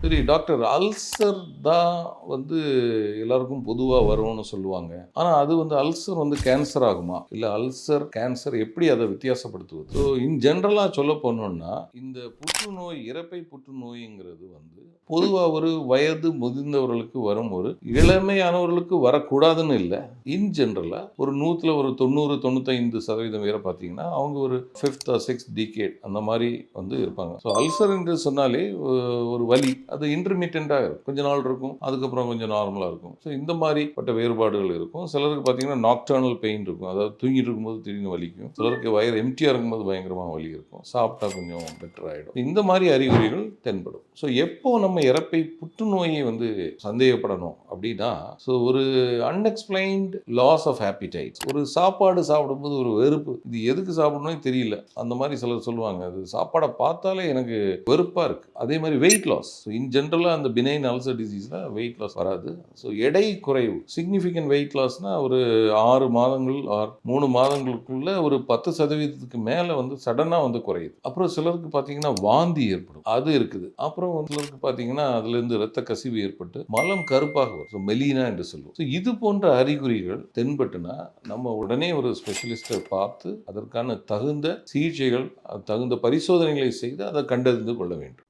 சரி doctor, ulcer தான் வந்து எல்லாருக்கும் பொதுவா வரும்னு சொல்லுவாங்க. ஆனா அது வந்து அல்சர் வந்து கேன்சர் ஆகுமா? இல்ல அல்சர், கேன்சர் எப்படி அத வித்தியாசப்படுத்துவது? ஸோ இன் ஜெனரலா சொல்ல போனோம்னா, இந்த புற்றுநோய், இரைப்பை புற்றுநோய்ங்கிறது வந்து பொதுவா ஒரு வயது முதிர்ந்தவர்களுக்கு வரும் ஒரு இளமையானவர்களுக்கு வரக்கூடாதுன்னு இல்ல. இன் ஜெனரலா ஒரு 100ல ஒரு 90, 95% பேர பார்த்தீங்கன்னா, அவங்க ஒரு 5த் ஆர் 6த் டிகேட் அந்த மாரி வந்து இருப்பாங்க. ஸோ அல்சர் என்று சொன்னாலே ஒரு வலி. அது இன்டர்மிட்டன்ட்டா இருக்கும். கொஞ்ச நாள் இருக்கும். அதுக்கப்புறம் கொஞ்சம் நார்மலா இருக்கும். ஸோ இந்த மாரிப்பட்ட வேறுபாடுகள் இருக்கும். சிலருக்கு பார்த்தீங்கன்னா, நாக்டர்னல் பெயின் இருக்கும். அதாவது தூங்கிட்டு இருக்கும்போது திடீர்னு வலிக்கும். சிலருக்கு வயிறு எம்ப்டியா இருக்கும்போது பயங்கரமா வலி இருக்கும். சாப்பிட்டா கொஞ்சம் பெட்டர் ஆயிடும். இந்த மாரி அறிகுறிகள் தென்படும். ஸோ எப்போ நம்ம இரைப்பை புற்றுநோயை வந்து சந்தேகப்படணும் அப்படின்னா, ஸோ ஒரு அன்எக்ஸ்பிளைன்ட் லாஸ் ஆஃப் ஆப்பிடைட். ஒரு சாப்பாடு சாப்பிடும்போது ஒரு வெறுப்பு. இது எதுக்கு சாப்பிடணும்னே தெரியல. அந்த மாரி சிலர் சொல்லுவாங்க. அது சாப்பாட பார்த்தாலே எனக்கு வெறுப்பா இருக்கு. அதே மாதிரி வெயிட் லாஸ். இன் ஜென்ரலா அந்த பினைன் அல்சர் டிசீஸ்ல வெயிட் லாஸ் வராது. ஸோ எடை குறைவு. சிக்னிஃபிகன்ட் வெயிட் லாஸ்னா ஒரு 6 மாதங்கள் ஆர் 3 மாதங்களுக்குள்ள ஒரு 10% மேல வந்து சடனா வந்து குறையுது. அப்புறம் சிலருக்கு பார்த்தீங்கன்னா வாந்தி ஏற்படும். அது இருக்குது. அப்புறம் வந்து சிலருக்கு பார்த்தீங்கன்னா அதிலிருந்து இரத்த கசிவு ஏற்பட்டு மலம் கருப்பாக வரும். ஸோ மெலினா என்று சொல்லுவோம். ஸோ இது போன்ற அறிகுறிகள் தென்பட்டுனா நம்ம உடனே ஒரு ஸ்பெஷலிஸ்ட்டை பார்த்து அதற்கான தகுந்த சிகிச்சைகள், தகுந்த பரிசோதனைகளை செய்து அதை கண்டறிந்து கொள்ள வேண்டும்.